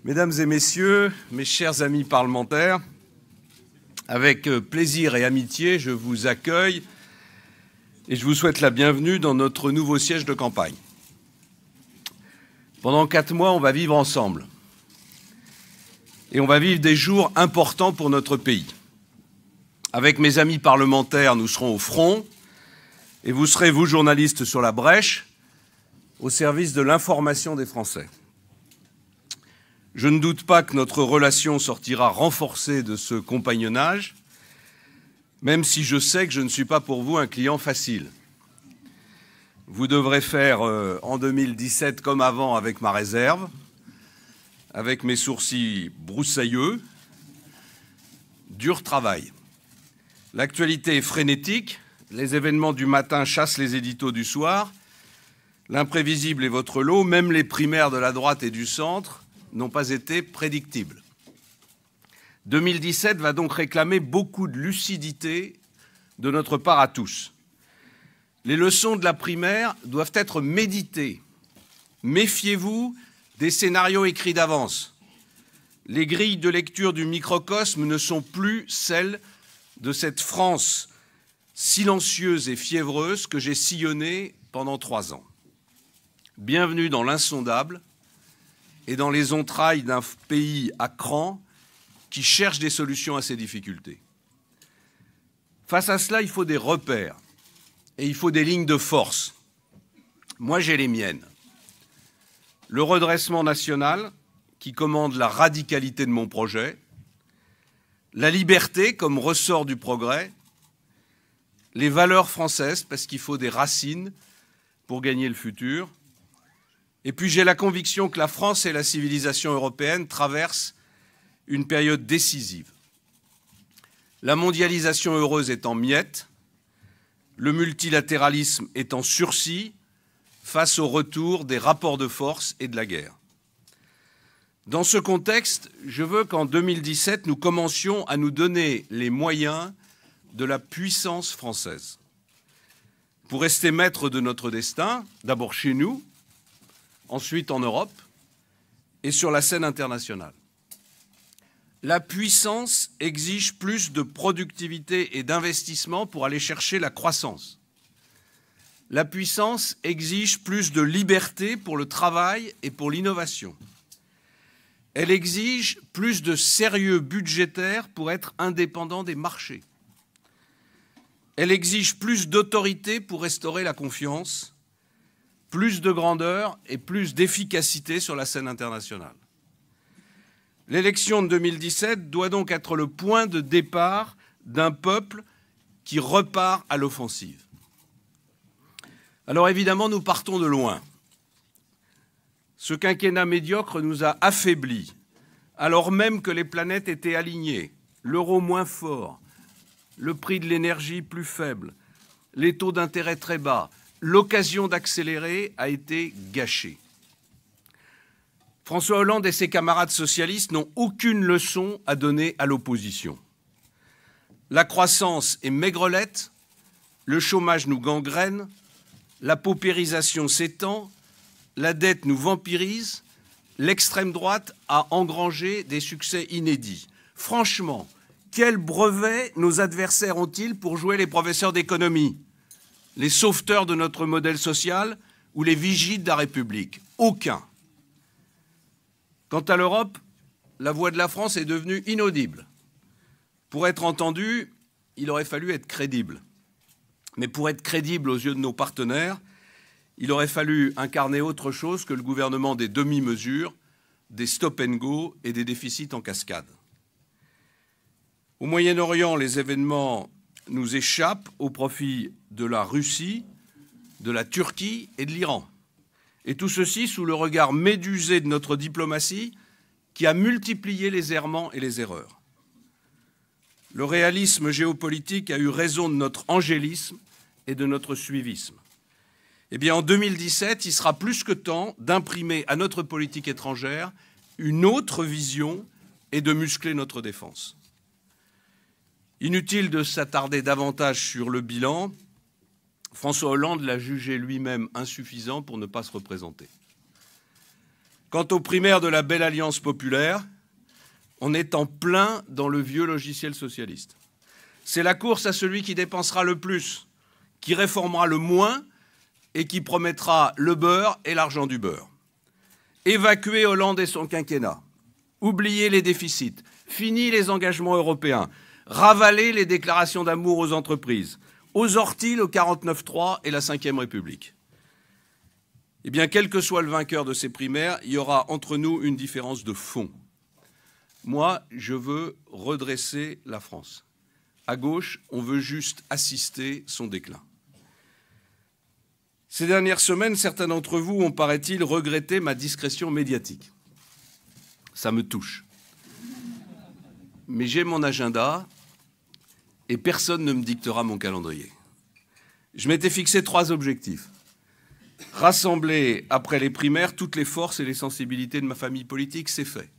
Mesdames et messieurs, mes chers amis parlementaires, avec plaisir et amitié, je vous accueille et je vous souhaite la bienvenue dans notre nouveau siège de campagne. Pendant 4 mois, on va vivre ensemble. Et on va vivre des jours importants pour notre pays. Avec mes amis parlementaires, nous serons au front et vous serez, vous journalistes, sur la brèche, au service de l'information des Français. Je ne doute pas que notre relation sortira renforcée de ce compagnonnage, même si je sais que je ne suis pas pour vous un client facile. Vous devrez faire en 2017 comme avant avec ma réserve, avec mes sourcils broussailleux, dur travail. L'actualité est frénétique, les événements du matin chassent les éditos du soir, l'imprévisible est votre lot, même les primaires de la droite et du centre n'ont pas été prédictibles. 2017 va donc réclamer beaucoup de lucidité de notre part à tous. Les leçons de la primaire doivent être méditées. Méfiez-vous des scénarios écrits d'avance. Les grilles de lecture du microcosme ne sont plus celles de cette France silencieuse et fiévreuse que j'ai sillonnée pendant 3 ans. Bienvenue dans l'insondable et dans les entrailles d'un pays à cran qui cherche des solutions à ces difficultés. Face à cela, il faut des repères et il faut des lignes de force. Moi, j'ai les miennes. Le redressement national, qui commande la radicalité de mon projet, la liberté comme ressort du progrès, les valeurs françaises, parce qu'il faut des racines pour gagner le futur. Et puis j'ai la conviction que la France et la civilisation européenne traversent une période décisive. La mondialisation heureuse est en miettes, le multilatéralisme est en sursis face au retour des rapports de force et de la guerre. Dans ce contexte, je veux qu'en 2017, nous commencions à nous donner les moyens de la puissance française pour rester maîtres de notre destin, d'abord chez nous, ensuite en Europe et sur la scène internationale. La puissance exige plus de productivité et d'investissement pour aller chercher la croissance. La puissance exige plus de liberté pour le travail et pour l'innovation. Elle exige plus de sérieux budgétaire pour être indépendant des marchés. Elle exige plus d'autorité pour restaurer la confiance, plus de grandeur et plus d'efficacité sur la scène internationale. L'élection de 2017 doit donc être le point de départ d'un peuple qui repart à l'offensive. Alors évidemment, nous partons de loin. Ce quinquennat médiocre nous a affaiblis, alors même que les planètes étaient alignées, l'euro moins fort, le prix de l'énergie plus faible, les taux d'intérêt très bas. L'occasion d'accélérer a été gâchée. François Hollande et ses camarades socialistes n'ont aucune leçon à donner à l'opposition. La croissance est maigrelette, le chômage nous gangrène, la paupérisation s'étend, la dette nous vampirise, l'extrême droite a engrangé des succès inédits. Franchement, quel brevet nos adversaires ont-ils pour jouer les professeurs d'économie, les sauveteurs de notre modèle social ou les vigiles de la République? Aucun. Quant à l'Europe, la voix de la France est devenue inaudible. Pour être entendue, il aurait fallu être crédible. Mais pour être crédible aux yeux de nos partenaires, il aurait fallu incarner autre chose que le gouvernement des demi-mesures, des stop-and-go et des déficits en cascade. Au Moyen-Orient, les événements nous échappent au profit de la Russie, de la Turquie et de l'Iran. Et tout ceci sous le regard médusé de notre diplomatie qui a multiplié les errements et les erreurs. Le réalisme géopolitique a eu raison de notre angélisme et de notre suivisme. Eh bien, en 2017, il sera plus que temps d'imprimer à notre politique étrangère une autre vision et de muscler notre défense. Inutile de s'attarder davantage sur le bilan. François Hollande l'a jugé lui-même insuffisant pour ne pas se représenter. Quant aux primaires de la belle alliance populaire, on est en plein dans le vieux logiciel socialiste. C'est la course à celui qui dépensera le plus, qui réformera le moins et qui promettra le beurre et l'argent du beurre. Évacuer Hollande et son quinquennat, oublier les déficits, fini les engagements européens, ravaler les déclarations d'amour aux entreprises, aux orties le 49.3 et la Ve République. Eh bien, quel que soit le vainqueur de ces primaires, il y aura entre nous une différence de fond. Moi, je veux redresser la France. À gauche, on veut juste assister son déclin. Ces dernières semaines, certains d'entre vous ont, paraît-il, regretté ma discrétion médiatique. Ça me touche. Mais j'ai mon agenda et personne ne me dictera mon calendrier. Je m'étais fixé 3 objectifs. Rassembler, après les primaires, toutes les forces et les sensibilités de ma famille politique, c'est fait.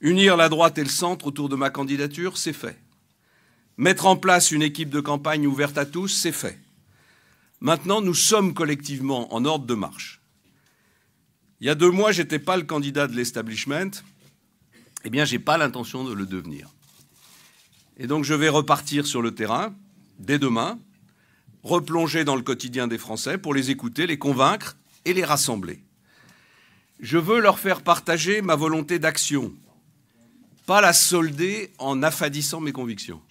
Unir la droite et le centre autour de ma candidature, c'est fait. Mettre en place une équipe de campagne ouverte à tous, c'est fait. Maintenant, nous sommes collectivement en ordre de marche. Il y a 2 mois, je n'étais pas le candidat de l'establishment. Eh bien, je n'ai pas l'intention de le devenir. Et donc, je vais repartir sur le terrain, dès demain, replonger dans le quotidien des Français pour les écouter, les convaincre et les rassembler. Je veux leur faire partager ma volonté d'action, pas la solder en affadissant mes convictions.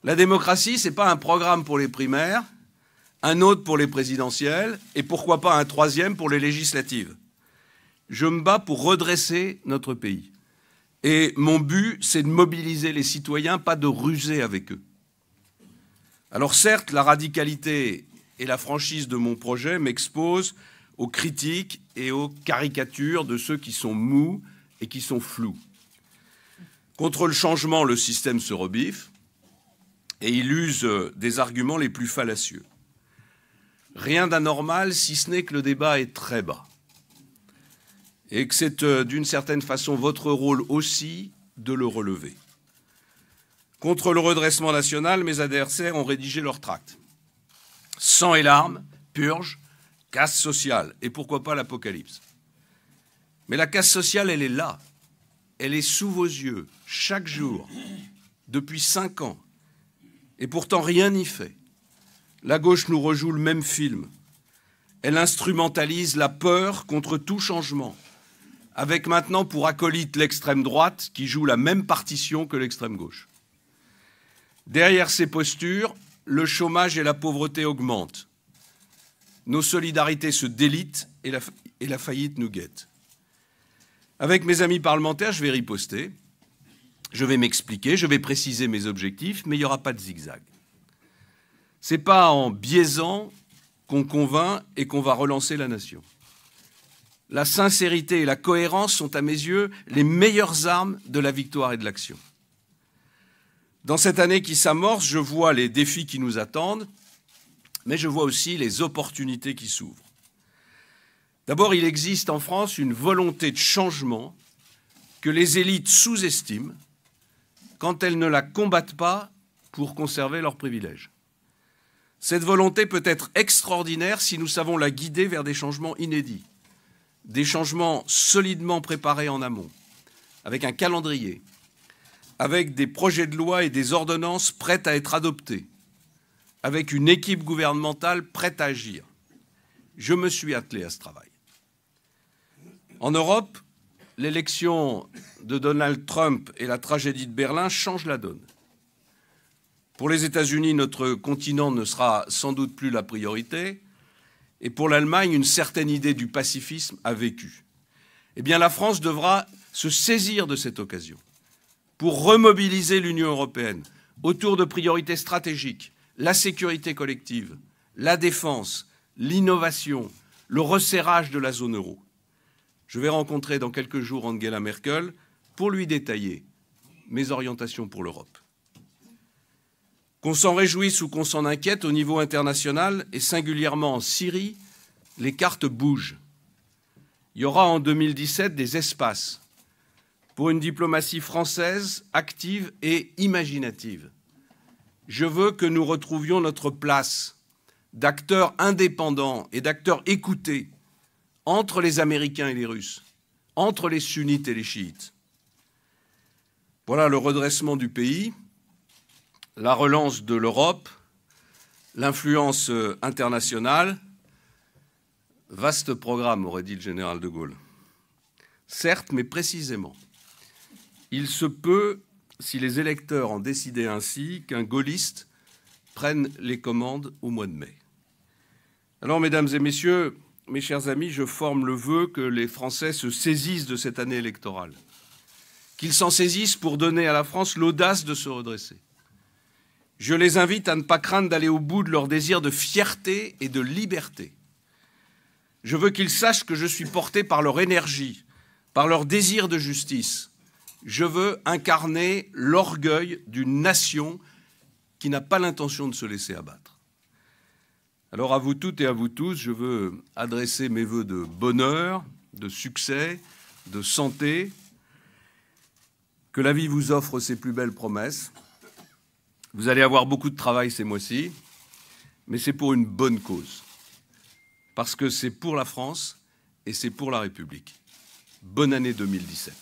La démocratie, ce n'est pas un programme pour les primaires, un autre pour les présidentielles et pourquoi pas un 3e pour les législatives. Je me bats pour redresser notre pays. Et mon but, c'est de mobiliser les citoyens, pas de ruser avec eux. Alors certes, la radicalité et la franchise de mon projet m'exposent aux critiques et aux caricatures de ceux qui sont mous et qui sont flous. Contre le changement, le système se rebiffe et il use des arguments les plus fallacieux. Rien d'anormal, si ce n'est que le débat est très bas. Et que c'est d'une certaine façon votre rôle aussi de le relever. Contre le redressement national, mes adversaires ont rédigé leur tract. Sang et larmes, purge, casse sociale, et pourquoi pas l'apocalypse. Mais la casse sociale, elle est là. Elle est sous vos yeux, chaque jour, depuis 5 ans. Et pourtant, rien n'y fait. La gauche nous rejoue le même film. Elle instrumentalise la peur contre tout changement, avec maintenant pour acolyte l'extrême droite qui joue la même partition que l'extrême gauche. Derrière ces postures, le chômage et la pauvreté augmentent. Nos solidarités se délitent et la faillite nous guette. Avec mes amis parlementaires, je vais riposter, je vais m'expliquer, je vais préciser mes objectifs, mais il n'y aura pas de zigzag. Ce n'est pas en biaisant qu'on convainc et qu'on va relancer la nation. La sincérité et la cohérence sont à mes yeux les meilleures armes de la victoire et de l'action. Dans cette année qui s'amorce, je vois les défis qui nous attendent, mais je vois aussi les opportunités qui s'ouvrent. D'abord, il existe en France une volonté de changement que les élites sous-estiment quand elles ne la combattent pas pour conserver leurs privilèges. Cette volonté peut être extraordinaire si nous savons la guider vers des changements inédits, des changements solidement préparés en amont, avec un calendrier, avec des projets de loi et des ordonnances prêtes à être adoptées, avec une équipe gouvernementale prête à agir. Je me suis attelé à ce travail. En Europe, l'élection de Donald Trump et la tragédie de Berlin changent la donne. Pour les États-Unis, notre continent ne sera sans doute plus la priorité, et pour l'Allemagne, une certaine idée du pacifisme a vécu. Eh bien, la France devra se saisir de cette occasion pour remobiliser l'Union européenne autour de priorités stratégiques, la sécurité collective, la défense, l'innovation, le resserrage de la zone euro. Je vais rencontrer dans quelques jours Angela Merkel pour lui détailler mes orientations pour l'Europe. Qu'on s'en réjouisse ou qu'on s'en inquiète, au niveau international, et singulièrement en Syrie, les cartes bougent. Il y aura en 2017 des espaces pour une diplomatie française active et imaginative. Je veux que nous retrouvions notre place d'acteurs indépendants et d'acteurs écoutés entre les Américains et les Russes, entre les sunnites et les chiites. Voilà le redressement du pays, la relance de l'Europe, l'influence internationale. Vaste programme, aurait dit le général de Gaulle. Certes, mais précisément. Il se peut, si les électeurs en décidaient ainsi, qu'un gaulliste prenne les commandes au mois de mai. Alors, mesdames et messieurs, mes chers amis, je forme le vœu que les Français se saisissent de cette année électorale, qu'ils s'en saisissent pour donner à la France l'audace de se redresser. Je les invite à ne pas craindre d'aller au bout de leur désir de fierté et de liberté. Je veux qu'ils sachent que je suis porté par leur énergie, par leur désir de justice. Je veux incarner l'orgueil d'une nation qui n'a pas l'intention de se laisser abattre. Alors à vous toutes et à vous tous, je veux adresser mes vœux de bonheur, de succès, de santé, que la vie vous offre ses plus belles promesses. Vous allez avoir beaucoup de travail ces mois-ci, mais c'est pour une bonne cause. Parce que c'est pour la France et c'est pour la République. Bonne année 2017.